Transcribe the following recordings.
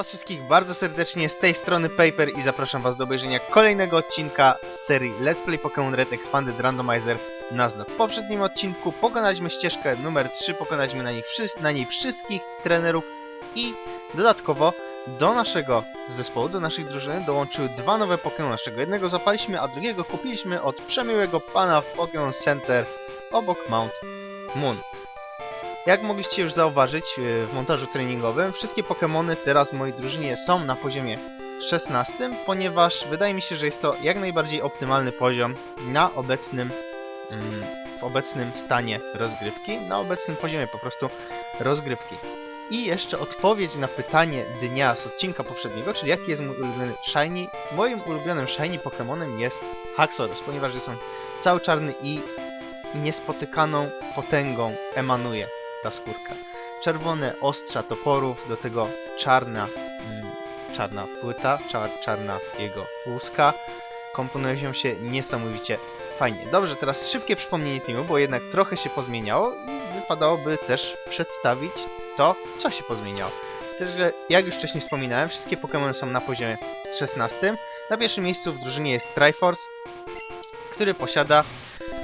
was wszystkich bardzo serdecznie, z tej strony Paper i zapraszam was do obejrzenia kolejnego odcinka z serii Let's Play Pokémon Red Expanded Randomizer Nuzlocke. W poprzednim odcinku pokonaliśmy ścieżkę numer 3, pokonaliśmy na niej wszystkich trenerów i dodatkowo do naszego zespołu, do naszej drużyny dołączyły dwa nowe Pokémony, z czego jednego zapaliśmy, a drugiego kupiliśmy od przemiłego pana w Pokémon Center obok Mount Moon. Jak mogliście już zauważyć w montażu treningowym, wszystkie Pokémony teraz w mojej drużynie są na poziomie 16, ponieważ wydaje mi się, że jest to jak najbardziej optymalny poziom na w obecnym stanie rozgrywki, na obecnym poziomie po prostu rozgrywki. I jeszcze odpowiedź na pytanie dnia z odcinka poprzedniego, czyli jaki jest mój ulubiony shiny. Moim ulubionym shiny Pokémonem jest Haxorus, ponieważ jest on cały czarny i niespotykaną potęgą emanuje ta skórka. Czerwone ostrza toporów, do tego czarna płyta, czarna jego łuska komponują się niesamowicie fajnie. Dobrze, teraz szybkie przypomnienie teamu, bo jednak trochę się pozmieniało i wypadałoby też przedstawić to, co się pozmieniało. Także, jak już wcześniej wspominałem, wszystkie Pokémony są na poziomie 16. Na pierwszym miejscu w drużynie jest Triforce, który posiada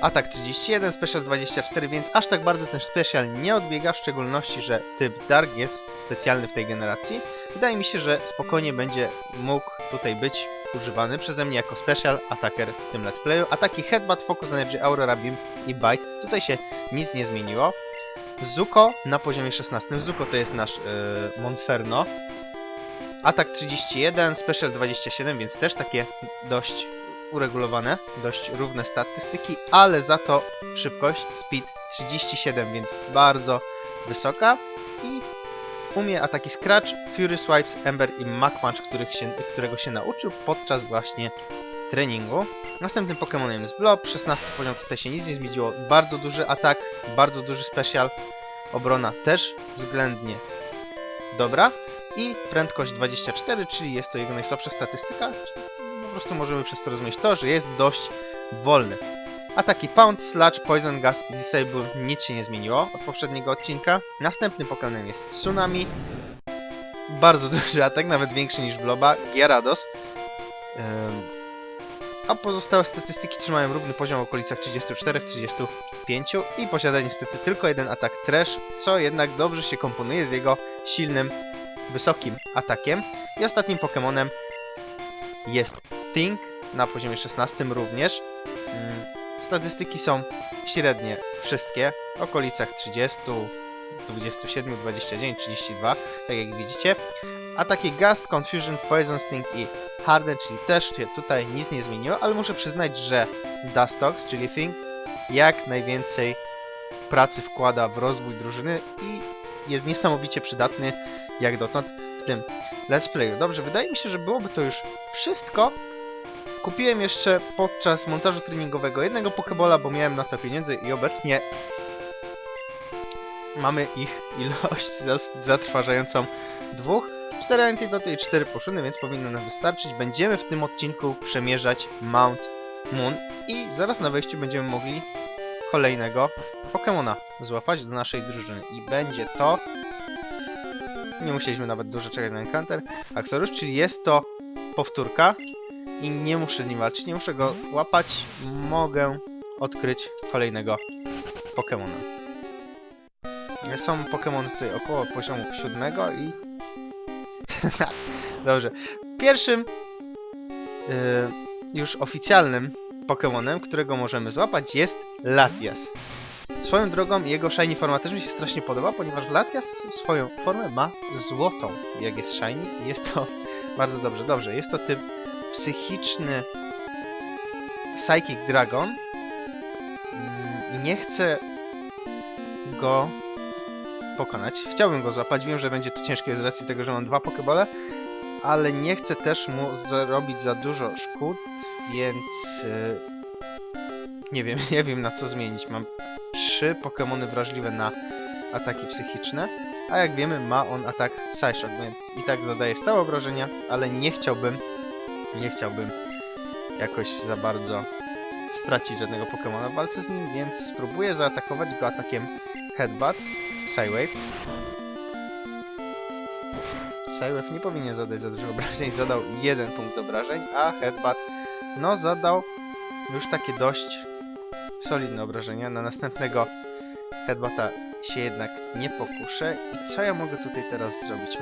atak 31, special 24, więc aż tak bardzo ten special nie odbiega, w szczególności, że typ Dark jest specjalny w tej generacji. Wydaje mi się, że spokojnie będzie mógł tutaj być używany przeze mnie jako special attacker w tym let's playu. Ataki Headbutt, Focus Energy, Aurora Beam i Bite. Tutaj się nic nie zmieniło. Zuko na poziomie 16. Zuko to jest nasz Monferno. Atak 31, special 27, więc też takie dość uregulowane, dość równe statystyki, ale za to szybkość, speed 37, więc bardzo wysoka i umie ataki Scratch, Fury Swipes, Ember i Mach Punch, którego się nauczył podczas właśnie treningu. Następnym Pokémonem jest Blob, 16 poziom, tutaj się nic nie zmieniło, bardzo duży atak, bardzo duży special, obrona też względnie dobra i prędkość 24, czyli jest to jego najsłabsza statystyka. Po prostu możemy przez to rozumieć to, że jest dość wolny. Ataki Pounce, Sludge, Poison Gas i Disable, nic się nie zmieniło od poprzedniego odcinka. Następnym Pokémonem jest Tsunami. Bardzo duży atak, nawet większy niż Bloba, Gyarados. A pozostałe statystyki trzymają równy poziom w okolicach 34-35 i posiada niestety tylko jeden atak Trash, co jednak dobrze się komponuje z jego silnym, wysokim atakiem. I ostatnim Pokémonem jest Think na poziomie 16 również. Statystyki są średnie wszystkie, w okolicach 30, 27, 29, 32, tak jak widzicie. Ataki Gust, Confusion, Poison Sting i Harden, czyli też się tutaj nic nie zmieniło, ale muszę przyznać, że Dustox, czyli Think, jak najwięcej pracy wkłada w rozwój drużyny i jest niesamowicie przydatny jak dotąd w tym let's playu. Dobrze, wydaje mi się, że byłoby to już wszystko. Kupiłem jeszcze podczas montażu treningowego jednego Pokebola, bo miałem na to pieniądze i obecnie mamy ich ilość zatrważającą 2. 4 antidoty i 4 poszuny, więc powinno nam wystarczyć. Będziemy w tym odcinku przemierzać Mount Moon i zaraz na wejściu będziemy mogli kolejnego Pokemona złapać do naszej drużyny. I będzie to... Nie musieliśmy nawet dużo czekać na encounter. Haxorus, czyli jest to powtórka i nie muszę z nim walczyć, nie muszę go łapać. Mogę odkryć kolejnego Pokemona. Są Pokemony tutaj około poziomu 7 i... Dobrze. Pierwszym już oficjalnym Pokemonem, którego możemy złapać, jest Latias. Swoją drogą jego shiny forma też mi się strasznie podoba, ponieważ Latias swoją formę ma złotą, jak jest shiny i jest to bardzo dobrze. Dobrze, jest to typ psychiczny Psychic Dragon. Nie chcę go pokonać. Chciałbym go złapać. Wiem, że będzie to ciężkie z racji tego, że mam 2 Pokebole, ale nie chcę też mu zrobić za dużo szkód, więc nie wiem na co zmienić. Mam 3 Pokemony wrażliwe na ataki psychiczne, a jak wiemy ma on atak Psyshock, więc i tak zadaje stałe obrażenia, ale nie chciałbym jakoś za bardzo stracić żadnego Pokemona w walce z nim, więc spróbuję zaatakować go atakiem Headbutt, Psywave. Psywave nie powinien zadać za dużo obrażeń, zadał 1 punkt obrażeń, a Headbutt no zadał już takie dość solidne obrażenia. Na następnego Headbutta się jednak nie pokuszę. I co ja mogę tutaj teraz zrobić?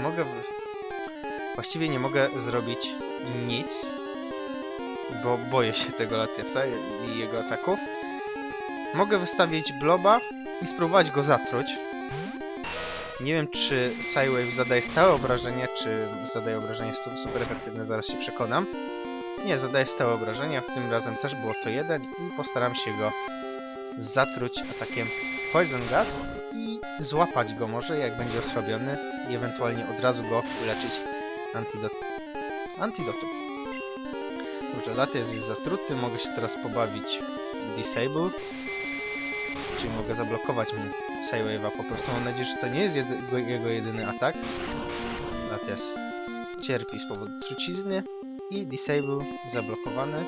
Właściwie nie mogę zrobić nic, bo boję się tego Latiasa i jego ataków. Mogę wystawić bloba i spróbować go zatruć. Nie wiem, czy Psywave zadaje stałe obrażenia, czy zadaje obrażenia super efektywne, zaraz się przekonam. Nie, zadaje stałe obrażenia, w tym razem też było to 1 i postaram się go zatruć atakiem Poison Gas i złapać go może, jak będzie osłabiony i ewentualnie od razu go uleczyć antidotum. Dobrze, Latias jest zatruty, mogę się teraz pobawić Disable, czyli mogę zablokować mu Psywave'a po prostu. Mam nadzieję, że to nie jest jego jedyny atak. Latias cierpi z powodu trucizny i Disable zablokowany.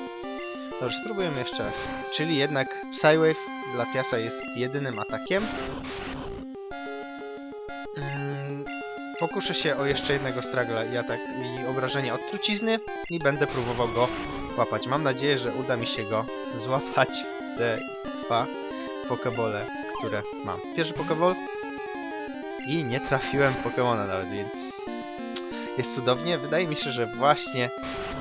Dobrze, spróbujemy jeszcze raz. Czyli jednak Psywave Latiasa jest jedynym atakiem. Pokuszę się o jeszcze jednego Struggla i obrażenia od trucizny i będę próbował go łapać. Mam nadzieję, że uda mi się go złapać w te 2 pokebole, które mam. Pierwszy pokeball i nie trafiłem Pokemona nawet, więc jest cudownie. Wydaje mi się, że właśnie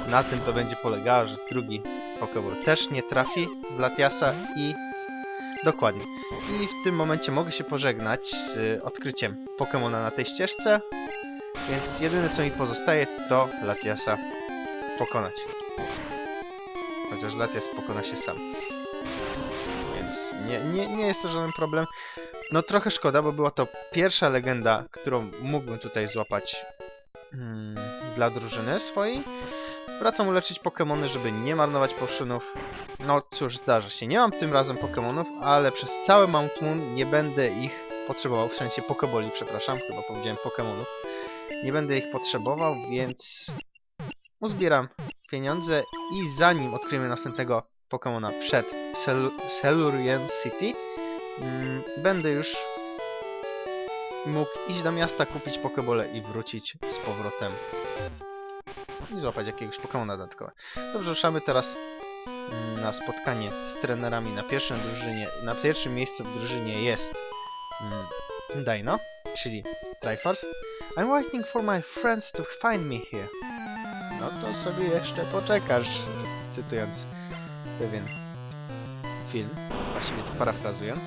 na tym to będzie polegało, że drugi pokeball też nie trafi w Latiasa i dokładnie. I w tym momencie mogę się pożegnać z odkryciem Pokemona na tej ścieżce, więc jedyne co mi pozostaje to Latiasa pokonać. Chociaż Latias pokona się sam. Więc nie jest to żaden problem. No trochę szkoda, bo była to pierwsza legenda, którą mógłbym tutaj złapać dla drużyny swojej. Wracam uleczyć Pokemony, żeby nie marnować poszynów. No cóż, zdarza się. Nie mam tym razem Pokemonów, ale przez cały Mount Moon nie będę ich potrzebował. W sensie Pokeboli, przepraszam, chyba powiedziałem Pokemonów. Nie będę ich potrzebował, więc uzbieram pieniądze i zanim odkryjemy następnego Pokemona przed Cerulean City, będę już mógł iść do miasta, kupić Pokebole i wrócić z powrotem i złapać jakiegoś Pokemona dodatkowe. Dobrze, ruszamy teraz na spotkanie z trenerami na pierwszym miejscu w drużynie jest Dino, czyli Triforce. I'm waiting for my friends to find me here. No to sobie jeszcze poczekasz, cytując pewien film, właściwie to parafrazując,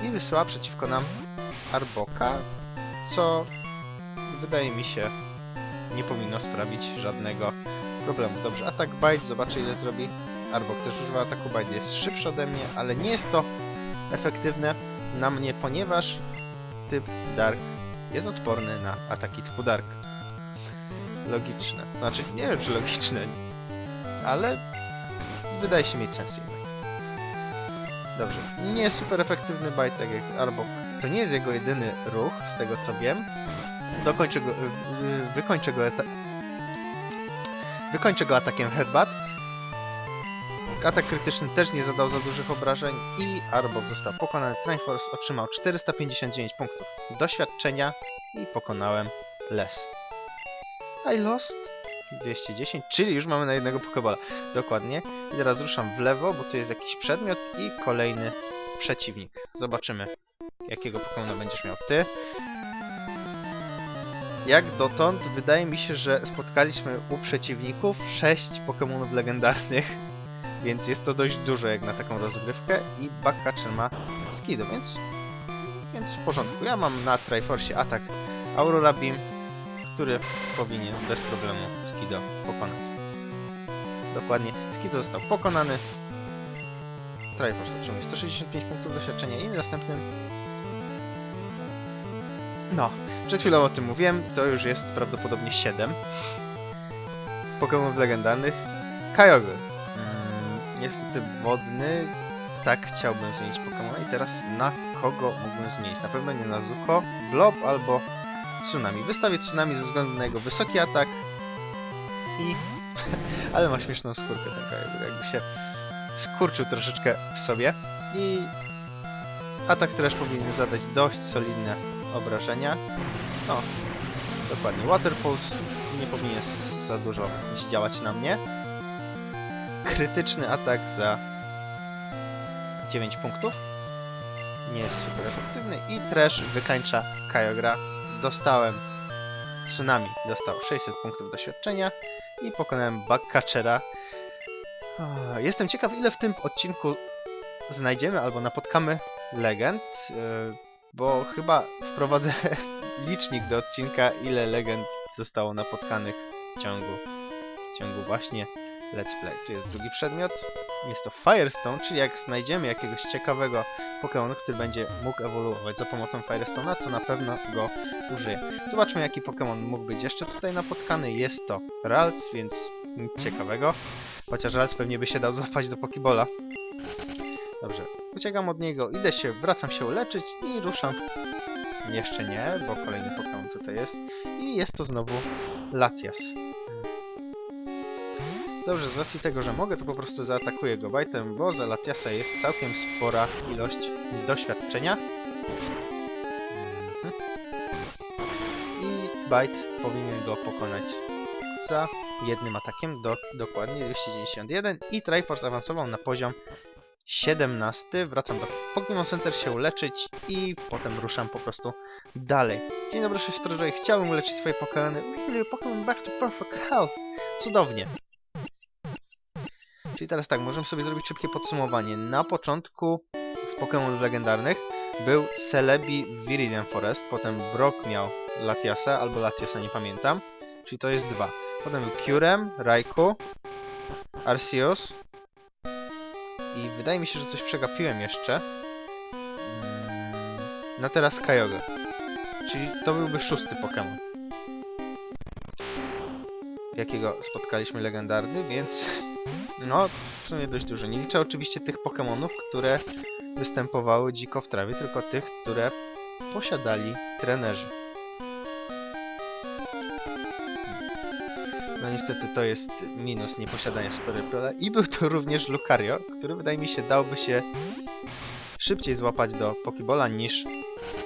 i wysyła przeciwko nam Arboka, co wydaje mi się nie powinno sprawić żadnego problemu. Dobrze, atak Bite, zobaczę ile zrobi. Arbok też używa ataku Bite, jest szybszy ode mnie, ale nie jest to efektywne na mnie, ponieważ typ Dark jest odporny na ataki typu Dark. Logiczne. Znaczy, nie wiem czy logiczne, ale wydaje się mieć sens jednak. Dobrze, nie jest super efektywny Bite, tak jak Arbok. To nie jest jego jedyny ruch, z tego co wiem. Wykończę go atakiem Headbutt. Atak krytyczny też nie zadał za dużych obrażeń i Arbok został pokonany. Triforce otrzymał 459 punktów doświadczenia i pokonałem Les. I lost 210, czyli już mamy na jednego Pokebola. Dokładnie. I teraz ruszam w lewo, bo tu jest jakiś przedmiot i kolejny przeciwnik. Zobaczymy, jakiego Pokemona będziesz miał ty. Jak dotąd wydaje mi się, że spotkaliśmy u przeciwników 6 Pokemonów legendarnych, więc jest to dość dużo jak na taką rozgrywkę i Backcatcher ma Skido, więc w porządku. Ja mam na Triforce atak Aurora Beam, który powinien bez problemu Skido pokonać. Dokładnie, Skido został pokonany. Triforce otrzymuje 165 punktów doświadczenia i następnym... No, przed chwilą o tym mówiłem, to już jest prawdopodobnie 7 Pokemonów legendarnych. Kyogre. Niestety wodny. Tak chciałbym zmienić Pokemona i teraz na kogo mógłbym zmienić? Na pewno nie na Zuko, Blob albo Tsunami. Wystawię Tsunami ze względu na jego wysoki atak i... ale ma śmieszną skórkę ten Kyogre, jakby się skurczył troszeczkę w sobie i atak też powinien zadać dość solidne obrażenia. No, Dokładnie, Water Pulse nie powinien za dużo działać na mnie. Krytyczny atak za 9 punktów. Nie jest super efektywny. I Trash wykańcza Kyogre. Dostałem Tsunami. Dostał 600 punktów doświadczenia. I pokonałem Bugcatchera. Jestem ciekaw, ile w tym odcinku znajdziemy albo napotkamy legend. Bo chyba wprowadzę licznik do odcinka, ile legend zostało napotkanych w ciągu właśnie Let's Play. Tu jest drugi przedmiot. Jest to Firestone, czyli jak znajdziemy jakiegoś ciekawego Pokémon, który będzie mógł ewoluować za pomocą Firestone'a, to na pewno go użyję. Zobaczmy, jaki Pokémon mógł być jeszcze tutaj napotkany. Jest to Ralts, więc nic ciekawego. Chociaż Ralts pewnie by się dał złapać do Pokébola. Dobrze, uciekam od niego, wracam się leczyć i ruszam. Jeszcze nie, bo kolejny Pokémon tutaj jest. I jest to znowu Latias. Dobrze, z racji tego, że mogę, to po prostu zaatakuję go bajtem, bo za Latiasa jest całkiem spora ilość doświadczenia. I bajt powinien go pokonać za jednym atakiem, dokładnie 291. I Triforce awansował na poziom 17. Wracam do Pokémon Center się uleczyć i potem ruszam po prostu dalej. Dzień dobry, Strożej. Chciałbym uleczyć swoje Pokémony. Heal your Pokémon back to perfect health. Cudownie. Czyli teraz tak, możemy sobie zrobić szybkie podsumowanie. Na początku z Pokémonów legendarnych był Celebi w Viridian Forest, potem Brock miał Latiasa, albo Latiasa, nie pamiętam. Czyli to jest 2. Potem był Kyurem, Raikou, Arceus. I wydaje mi się, że coś przegapiłem jeszcze. No teraz Kyogre. Czyli to byłby 6. Pokémon, jakiego spotkaliśmy legendarny, więc no w sumie dość dużo. Nie liczę oczywiście tych Pokémonów, które występowały dziko w trawie, tylko tych, które posiadali trenerzy. No niestety to jest minus nieposiadania Super Repela. I był to również Lucario, który wydaje mi się dałby się szybciej złapać do Pokébola niż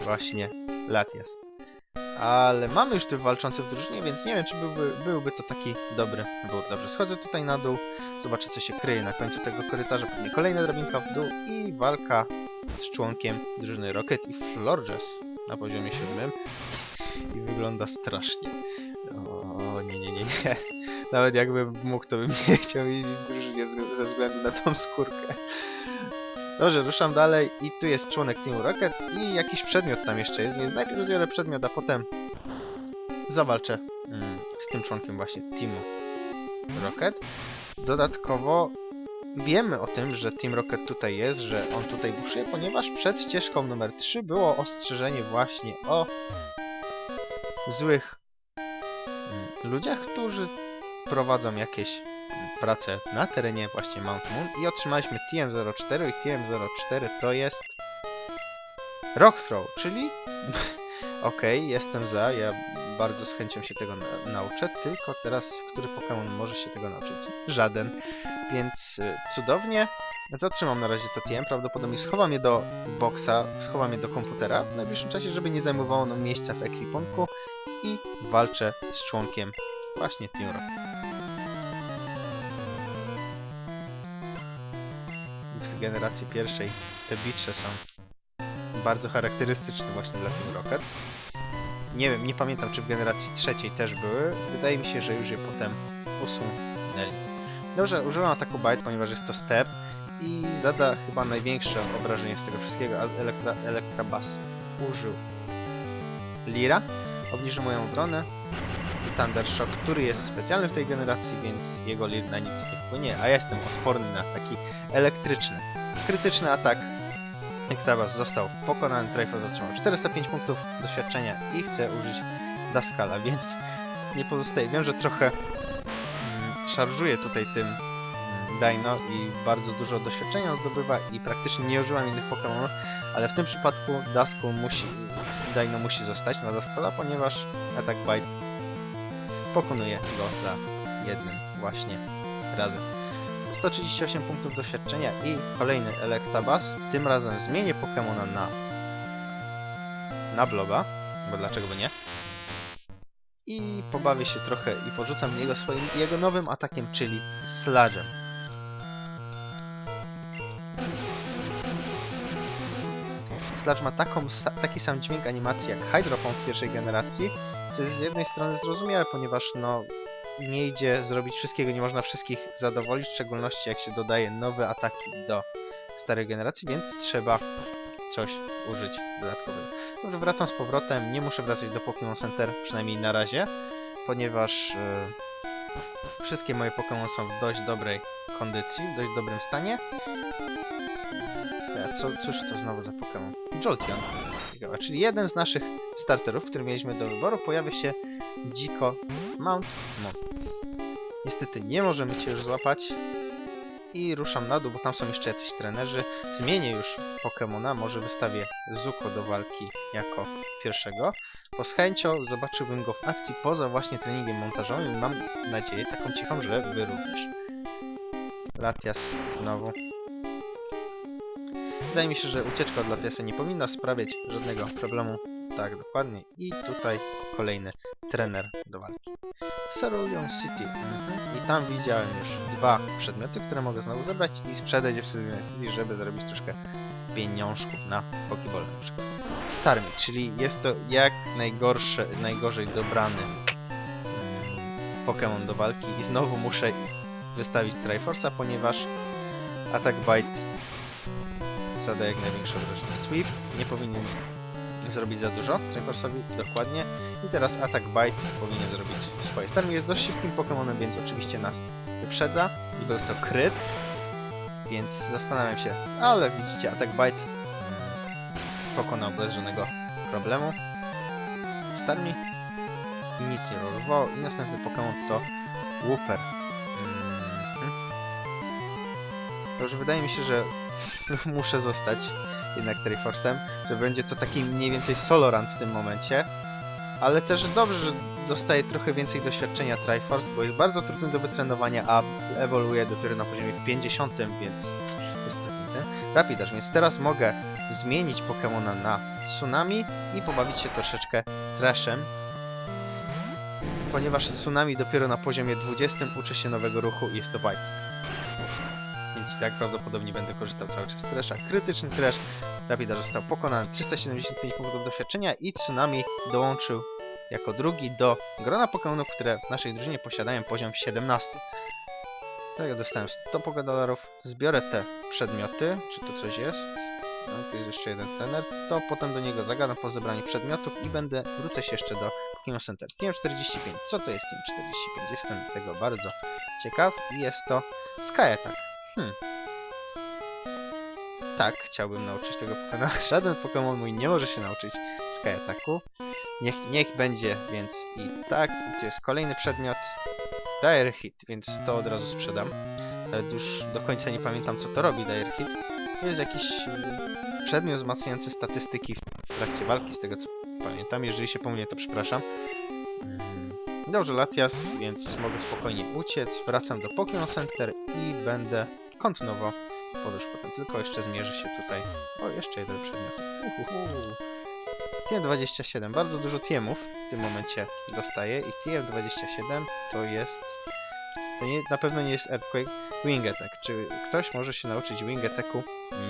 właśnie Latias. Ale mamy już tych walczących w drużynie, więc nie wiem, czy byłby to taki dobry wybór. Dobrze, schodzę tutaj na dół, zobaczę, co się kryje na końcu tego korytarza, pewnie kolejna drabinka w dół i walka z członkiem drużyny Rocket i Florges na poziomie 7. I wygląda strasznie. O nie. Nawet jakbym mógł, to bym nie chciał jeździć w drużynie ze względu na tą skórkę. Dobrze, ruszam dalej i tu jest członek Teamu Rocket i jakiś przedmiot tam jeszcze jest, więc najpierw zbiorę przedmiot, a potem zawalczę z tym członkiem właśnie Teamu Rocket. Dodatkowo wiemy o tym, że Team Rocket tutaj jest, że on tutaj buszuje, ponieważ przed ścieżką numer 3 było ostrzeżenie właśnie o złych ludziach, którzy prowadzą jakieś prace na terenie właśnie Mount Moon i otrzymaliśmy TM04 i TM04 to jest Rock Throw, czyli okej, jestem za, ja bardzo z chęcią się tego nauczę, tylko teraz który Pokémon może się tego nauczyć? Żaden, więc cudownie. Zatrzymam na razie to TM, prawdopodobnie schowam je do boxa, schowam je do komputera w najbliższym czasie, żeby nie zajmowało nam miejsca w ekwipunku i walczę z członkiem właśnie Team Rocket. W generacji pierwszej te bicze są bardzo charakterystyczne właśnie dla Team Rocket. Nie wiem, nie pamiętam, czy w generacji trzeciej też były. Wydaje mi się, że już je potem usunęli. Dobrze, używam ataku Bite, ponieważ jest to step i zada chyba największe obrażenie z tego wszystkiego, a Electabuzz użył Lira, obniżył moją obronę i Thunder Shock, który jest specjalny w tej generacji, więc jego Lir na nic nie wpłynie, a ja jestem odporny na taki elektryczny. Krytyczny atak Electabuzz został pokonany, Triforce otrzymał 405 punktów doświadczenia i chce użyć Duskala, więc nie pozostaje. Wiem, że trochę szarżuję tutaj tym Dino i bardzo dużo doświadczenia zdobywa i praktycznie nie używam innych Pokémonów, ale w tym przypadku Dino musi zostać na Duskala, ponieważ atak Bite pokonuje go za jednym właśnie razem. 138 punktów doświadczenia i kolejny Electabuzz. Tym razem zmienię Pokémona na Bloba, bo dlaczego by nie? i pobawię się trochę i porzucam niego jego nowym atakiem, czyli Sludge'em. Sludge ma taki sam dźwięk animacji jak Hydro Pump w pierwszej generacji, co jest z jednej strony zrozumiałe, ponieważ no nie idzie zrobić wszystkiego, nie można wszystkich zadowolić, w szczególności jak się dodaje nowe ataki do starej generacji, więc trzeba coś użyć dodatkowego. Dobrze, wracam z powrotem, nie muszę wracać do Pokémon Center, przynajmniej na razie, ponieważ wszystkie moje Pokémon są w dość dobrej kondycji, w dość dobrym stanie. Cóż to znowu za Pokémon? Jolteon. Ciekawe, czyli jeden z naszych starterów, który mieliśmy do wyboru, pojawia się dziko Mount Moon. Niestety nie możemy Cię już złapać i ruszam na dół, bo tam są jeszcze jacyś trenerzy. Zmienię już Pokemona, może wystawię Zuko do walki jako pierwszego, bo z chęcią zobaczyłbym go w akcji poza właśnie treningiem montażowym i mam nadzieję taką cichą, że Wy również. Latias znowu. Wydaje mi się, że ucieczka od Latiasa nie powinna sprawiać żadnego problemu. Tak, dokładnie. I tutaj kolejny trener do walki. Cerulean City. I tam widziałem już 2 przedmioty, które mogę znowu zebrać i sprzedać je w Cerulean City, żeby zarobić troszkę pieniążków na Pokéball na przykład. Starmie, czyli jest to jak najgorzej dobrany Pokémon do walki i znowu muszę wystawić Triforce'a, ponieważ Attack Bite zadaje jak największe wrażenie. Swift nie powinien zrobić za dużo Triforce'owi, dokładnie. I teraz Attack Bite powinien zrobić swoje. Starmie jest dość szybkim Pokemonem, więc oczywiście nas wyprzedza. I był to kryt, więc zastanawiam się. Ale widzicie, Attack Bite pokonał bez żadnego problemu. Starmie nic nie robiło. I następny Pokemon to Wooper. Dobrze, wydaje mi się, że muszę zostać jednak Triforce'em, że będzie to taki mniej więcej solo run w tym momencie, ale też dobrze, że dostaje trochę więcej doświadczenia Triforce, bo jest bardzo trudny do wytrenowania, a ewoluuje dopiero na poziomie 50, więc jest trudny. Rapidash, więc teraz mogę zmienić Pokemona na Tsunami i pobawić się troszeczkę Trashem, ponieważ Tsunami dopiero na poziomie 20 uczy się nowego ruchu i jest to Bite. Więc tak prawdopodobnie będę korzystał cały czas z Trasha. Krytyczny Trash. Rapidash został pokonany, 375 punktów doświadczenia i Tsunami dołączył jako drugi do grona Pokemonów, które w naszej drużynie posiadają poziom 17. Tak, ja dostałem 100 $, zbiorę te przedmioty, czy to coś jest. No, tu jest jeszcze jeden trener. To potem do niego zagadam po zebraniu przedmiotów i wrócę się jeszcze do Pokémon Center. Team 45. Co to jest Team 45? Jestem tego bardzo ciekaw i jest to Sky Attack. Tak, chciałbym nauczyć tego Pokemona. Żaden Pokémon mój nie może się nauczyć Sky Attacku. Niech będzie, więc i tak. Tu jest kolejny przedmiot. Dire Hit, więc to od razu sprzedam. Nawet już do końca nie pamiętam, co to robi Dire Hit. To jest jakiś przedmiot wzmacniający statystyki w trakcie walki, z tego co pamiętam. Jeżeli się pomylię, to przepraszam. Dobrze, Latias, więc mogę spokojnie uciec. Wracam do Pokémon Center i będę kontynuował podróż potem. Tylko jeszcze zmierzę się tutaj. O, jeszcze jeden przedmiot. TM27. Bardzo dużo TM-ów w tym momencie dostaję i TM27 to jest... na pewno nie jest Earthquake. Wing Attack. Czy ktoś może się nauczyć Wing Attacku?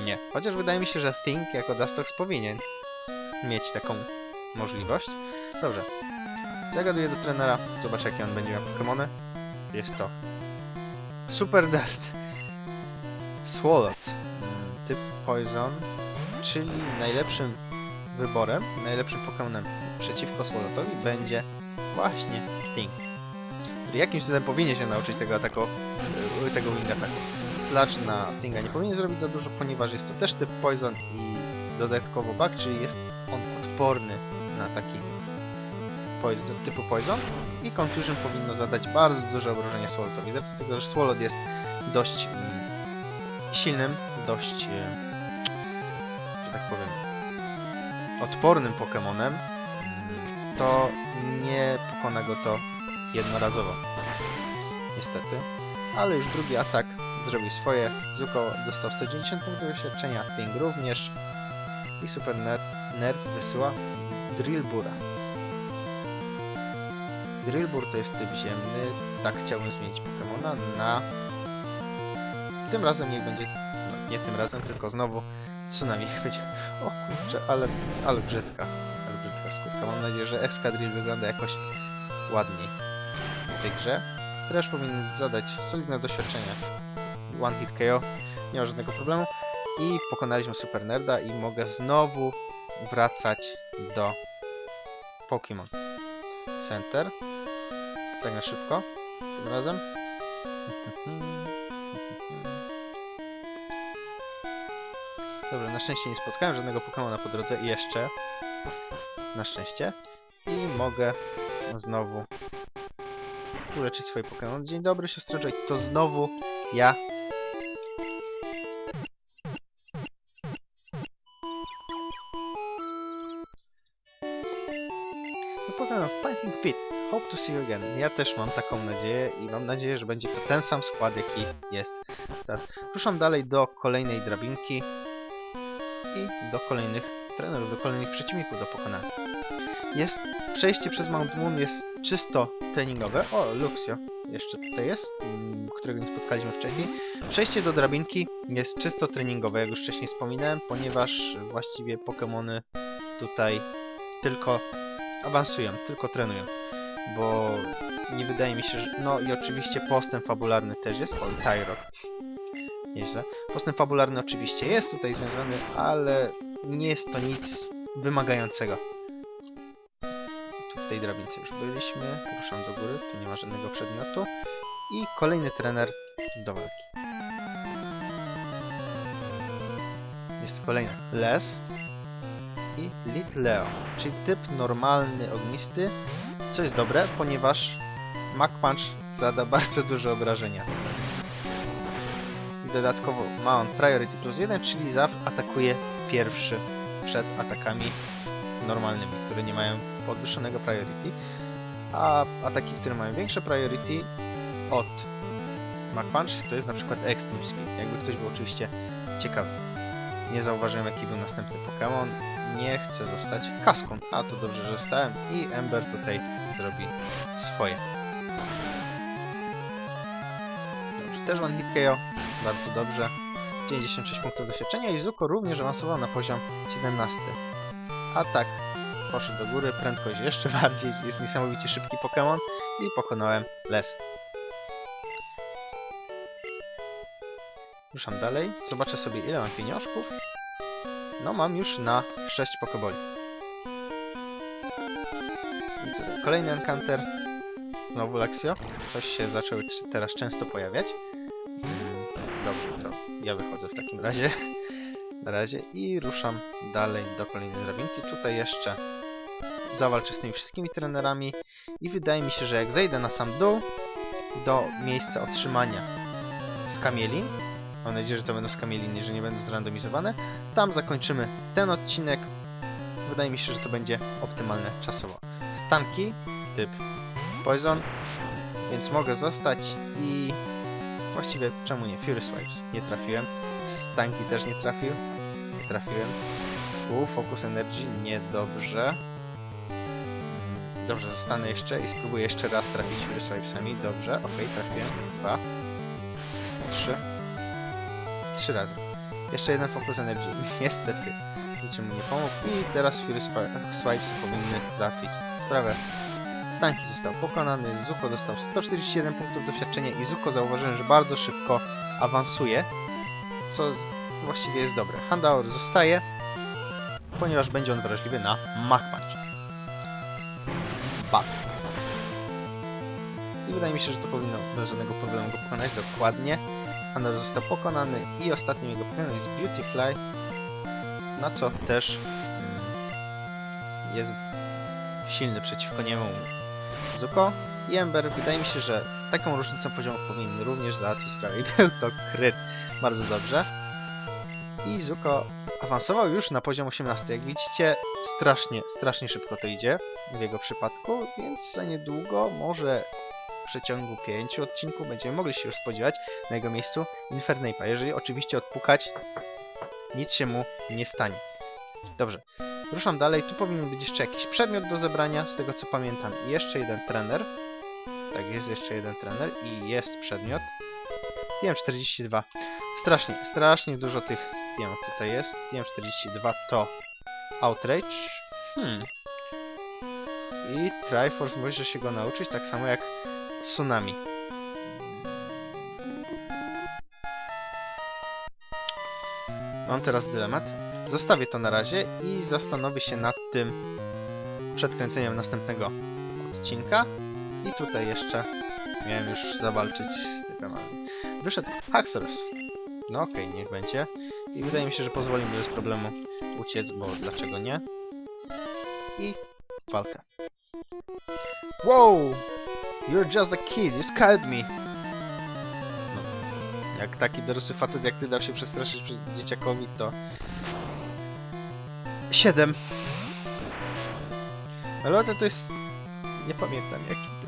Nie. Chociaż wydaje mi się, że Think jako Dustox powinien mieć taką możliwość. Dobrze. Zagaduję do trenera. Zobaczę, jakie on będzie miał Pokemony. Jest to Super Dart. Swalot. Typ Poison. Czyli najlepszym wyborem, najlepszym Pokemonem przeciwko Swalotowi będzie właśnie Think. Który jakimś cudem powinien się nauczyć tego ataku, tego Wing Attacku. Sludge na Thinga nie powinien zrobić za dużo, ponieważ jest to też typ Poison i dodatkowo Bug, czyli jest on odporny na taki typu Poison i Confusion powinno zadać bardzo duże obrażenia Swalotowi. Dlatego, że Swalot jest dość silnym, dość, że tak powiem, odpornym Pokemonem, to nie pokona go to jednorazowo. Niestety. Ale już drugi atak zrobił swoje. Zuko dostał 190 punktów doświadczenia, Think również. I Super Nerd wysyła Drillbura. Drillbur to jest typ ziemny. Tak chciałbym zmienić Pokemona na... Tym razem niech będzie... No, nie tym razem, tylko znowu Tsunami będzie... O kurczę, ale brzydka. Ale brzydka skutka. Mam nadzieję, że Excadrill wygląda jakoś ładniej w tej grze. Też powinien zadać solidne doświadczenie. One hit KO. Nie ma żadnego problemu. I pokonaliśmy Super Nerda i mogę znowu wracać do Pokémon Center. Tak na szybko. Tym razem. Dobrze, na szczęście nie spotkałem żadnego Pokémona po drodze jeszcze. Na szczęście. I mogę znowu uleczyć swoje Pokémon. Dzień dobry, siostro Joy. To znowu ja. Pokémon Fighting Pit. Hope to see you again. Ja też mam taką nadzieję i mam nadzieję, że będzie to ten sam skład, jaki jest teraz. Ruszam dalej do kolejnej drabinki i do kolejnych trenerów, do kolejnych przeciwników do pokonania. Jest przejście przez Mount Moon jest czysto treningowe. O, Luxio jeszcze tutaj jest, którego nie spotkaliśmy wcześniej. Przejście do drabinki jest czysto treningowe, jak już wcześniej wspominałem, ponieważ właściwie Pokemony tutaj tylko awansują, tylko trenują, bo nie wydaje mi się, że... No i oczywiście postęp fabularny też jest. O, Tyrok. Nieźle. Postęp fabularny oczywiście jest tutaj związany, ale nie jest to nic wymagającego. Tu w tej drabince już byliśmy. Ruszam do góry, tu nie ma żadnego przedmiotu. I kolejny trener do walki. Jest kolejny Les i Litleo, czyli typ normalny, ognisty, co jest dobre, ponieważ Mach Punch zada bardzo duże obrażenia. I dodatkowo ma on Priority +1, czyli atakuje pierwszy przed atakami normalnymi, które nie mają podwyższonego Priority, a ataki, które mają większe Priority od Mach Punch, to jest na przykład Extreme Speed, jakby ktoś był oczywiście ciekawy. Nie zauważyłem, jaki był następny Pokémon. Nie chcę zostać Kaską. A, to dobrze, że zostałem. I Ember tutaj zrobi swoje. Dobrze, też One Hit KO. Bardzo dobrze. 96 punktów doświadczenia i Zuko również awansował na poziom 17. Atak poszedł do góry, prędkość jeszcze bardziej. Jest niesamowicie szybki Pokémon. I pokonałem Les. Ruszam dalej. Zobaczę sobie, ile mam pieniążków. No, mam już na 6 Pokeboli. I tutaj kolejny Encounter. Znowu Luxio. Coś się zaczęło teraz często pojawiać. Dobrze, to ja wychodzę w takim razie. Na razie. I ruszam dalej do kolejnej drabinki. Tutaj jeszcze zawalczę z tymi wszystkimi trenerami. I wydaje mi się, że jak zejdę na sam dół, do miejsca otrzymania skamielin, mam nadzieję, że to będą skamieliny, że nie będą zrandomizowane. Tam zakończymy ten odcinek. Wydaje mi się, że to będzie optymalne czasowo. Stanki, typ Poison, więc mogę zostać i... Właściwie czemu nie? Fury Swipes. Nie trafiłem. Stanki też nie trafił. Nie trafiłem. Focus Energy. Niedobrze. Dobrze, zostanę jeszcze i spróbuję jeszcze raz trafić Fury Swipesami. Dobrze, okej, trafiłem. 2, 3. 3 razy. Jeszcze jeden Focus Energy. Niestety. Niczym mu nie pomógł. I teraz Fury Swipes powinny załatwić sprawę. Stanki został pokonany. Zuko dostał 141 punktów doświadczenia i Zuko zauważyłem, że bardzo szybko awansuje. Co właściwie jest dobre. Houndour zostaje, ponieważ będzie on wrażliwy na Mach Punch. Bak. I wydaje mi się, że to powinno bez żadnego problemu go pokonać. Dokładnie. Houndour został pokonany i ostatnim jego Pokémon jest Beautifly, na co też jest silny przeciwko niemu Zuko i Ember. Wydaje mi się, że taką różnicą poziomów powinny również załatwić sprawę. I był to kryt. Bardzo dobrze. I Zuko awansował już na poziom 18. Jak widzicie, strasznie szybko to idzie w jego przypadku, więc za niedługo, może w przeciągu 5 odcinków, będziemy mogli się już spodziewać na jego miejscu Infernape'a. Jeżeli oczywiście odpukać, nic się mu nie stanie. Dobrze. Ruszam dalej, tu powinien być jeszcze jakiś przedmiot do zebrania, z tego co pamiętam. I jeszcze jeden trener. Tak, jest jeszcze jeden trener i jest przedmiot. TM42. Strasznie dużo tych TM tutaj jest. TM42 to Outrage. I Triforce może się go nauczyć, tak samo jak Tsunami. Mam teraz dylemat. Zostawię to na razie i zastanowię się nad tym przed kręceniem następnego odcinka. I tutaj jeszcze miałem już zawalczyć z typami. Wyszedł Haxorus. No okej, niech będzie. I wydaje mi się, że pozwoli mi bez problemu uciec, bo dlaczego nie? I walka. Wow! You're just a kid, you scared me! No, jak taki dorosły facet jak ty dał się przestraszyć przed dzieciakowi, to... 7. Melody to jest... Nie pamiętam jaki ty.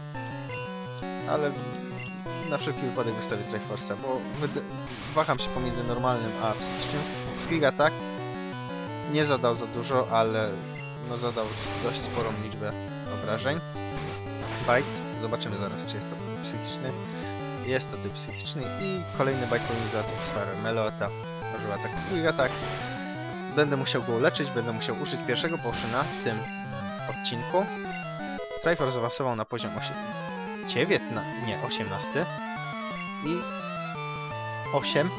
Ale na wszelki wypadek wystawię Triforce'a, bo waham się pomiędzy normalnym a psychicznym. Quick Attack nie zadał za dużo, ale no zadał dość sporą liczbę obrażeń. Bite, zobaczymy zaraz, czy jest to typ psychiczny. Jest to typ psychiczny i kolejny bite powinien załatwić sferę. Melota użyła tak Quick Attack. Będę musiał go uleczyć, będę musiał użyć pierwszego potiona w tym odcinku. Triforce zaawansował na poziom 18 i 8.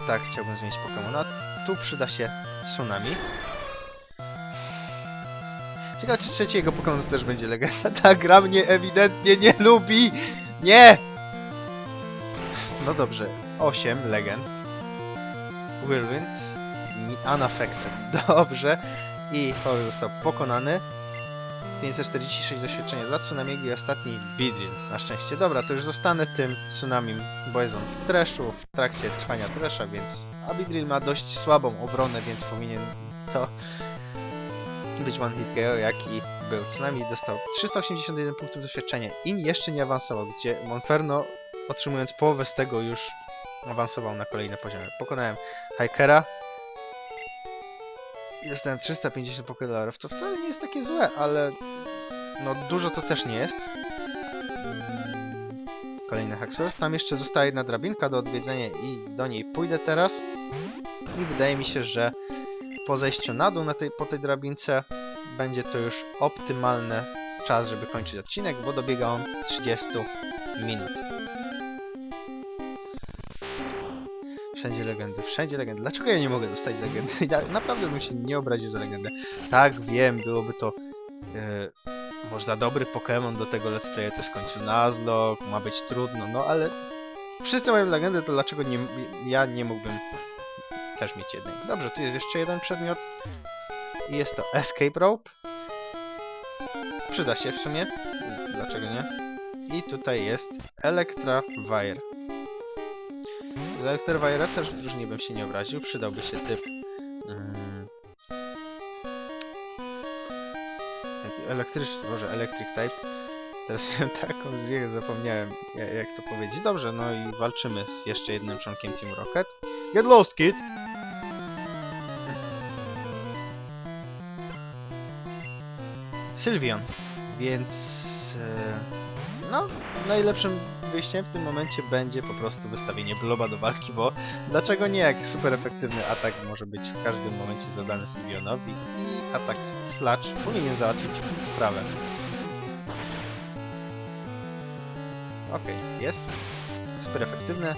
Tak, chciałbym zmienić Pokemona. Tu przyda się Tsunami. Ciekawe, czy trzeciego Pokemon to też będzie legenda. Ta gra mnie ewidentnie nie lubi! Nie! No dobrze, 8 legend. Whirlwind. Unaffected. Dobrze. I Howe został pokonany. 546 doświadczenia dla Tsunamiego i ostatni Beedrill. Na szczęście. Dobra, to już zostanę tym Tsunamim, bo jest on w Thrashu, w trakcie trwania Thrasha, więc... A Beedrill ma dość słabą obronę, więc powinien to być one hit KO, jaki był. Tsunami dostał 381 punktów doświadczenia i jeszcze nie awansował, gdzie Monferno, otrzymując połowę z tego, już awansował na kolejne poziomy. Pokonałem Hikera. I dostałem 350 $, co wcale nie jest takie złe, ale no dużo to też nie jest. Kolejny Haxorus. Tam jeszcze zostaje jedna drabinka do odwiedzenia i do niej pójdę teraz. I wydaje mi się, że po zejściu na dół po tej drabince będzie to już optymalny czas, żeby kończyć odcinek, bo dobiega on 30 minut. Wszędzie legendy, wszędzie legendy. Dlaczego ja nie mogę dostać legendy? Ja naprawdę bym się nie obraził za legendę. Tak, wiem, byłoby to może za dobry Pokémon do tego let's playa, to jest w końcu Nuzlocke, ma być trudno, no ale wszyscy mają legendę, to dlaczego ja nie mógłbym też mieć jednej? Dobrze, tu jest jeszcze jeden przedmiot i jest to Escape Rope. Przyda się w sumie, dlaczego nie? I tutaj jest Electra Wire. Za Electra Wire też w drużynie bym się nie obraził, przydałby się typ elektryczny, może Electric Type. Teraz miałem taką zwierzę, zapomniałem jak to powiedzieć. Dobrze, no i walczymy z jeszcze jednym członkiem Team Rocket. Get lost, kid! Sylveon. Więc... no, najlepszym wyjściem w tym momencie będzie po prostu wystawienie Bloba do walki, bo dlaczego nie, jak super efektywny atak może być w każdym momencie zadany Sylveonowi i atak Sludge powinien załatwić sprawę. Okej, jest. Super efektywne.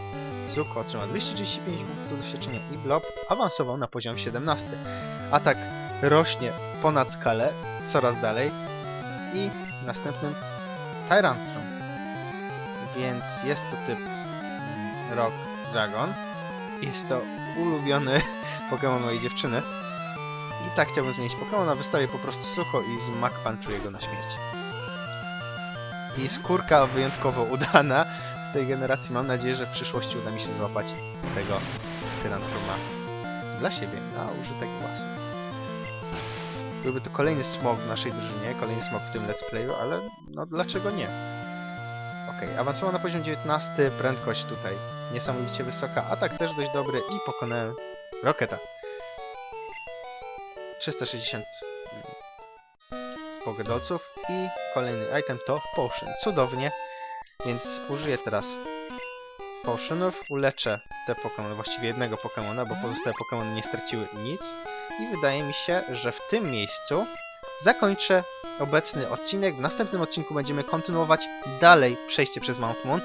Zuko otrzyma 235 punktów doświadczenia i Blob awansował na poziom 17. Atak rośnie ponad skalę, coraz dalej i następnym Tyrantrum. Więc jest to typ Rock Dragon. Jest to ulubiony Pokémon mojej dziewczyny. I tak chciałbym zmienić Pokémona, wystawię po prostu sucho i zmakpanczuję go na śmierć. I skórka wyjątkowo udana z tej generacji. Mam nadzieję, że w przyszłości uda mi się złapać tego Tyrantruma dla siebie, na użytek własny. Byłby to kolejny smog w naszej drużynie, kolejny smog w tym let's playu, ale no dlaczego nie? Okej, awansował na poziom 19, prędkość tutaj niesamowicie wysoka, atak też dość dobry i pokonałem Rocketa. 360 pogadolców i kolejny item to potion. Cudownie, więc użyję teraz potionów, uleczę te Pokémony, właściwie jednego Pokémona, bo pozostałe Pokémony nie straciły nic i wydaje mi się, że w tym miejscu zakończę obecny odcinek. W następnym odcinku będziemy kontynuować dalej przejście przez Mount Moon.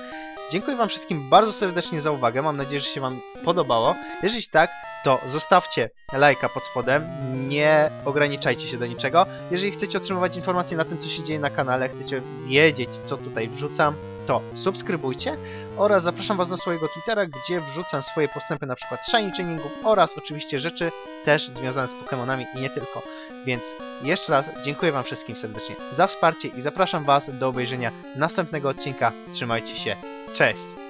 Dziękuję wam wszystkim bardzo serdecznie za uwagę, mam nadzieję, że się wam podobało. Jeżeli tak, to zostawcie lajka pod spodem, nie ograniczajcie się do niczego. Jeżeli chcecie otrzymywać informacje na tym, co się dzieje na kanale, chcecie wiedzieć, co tutaj wrzucam, to subskrybujcie oraz zapraszam was na swojego Twittera, gdzie wrzucam swoje postępy, na przykład shiny chainingów oraz oczywiście rzeczy też związane z Pokémonami i nie tylko. Więc jeszcze raz dziękuję wam wszystkim serdecznie za wsparcie i zapraszam was do obejrzenia następnego odcinka. Trzymajcie się, cześć!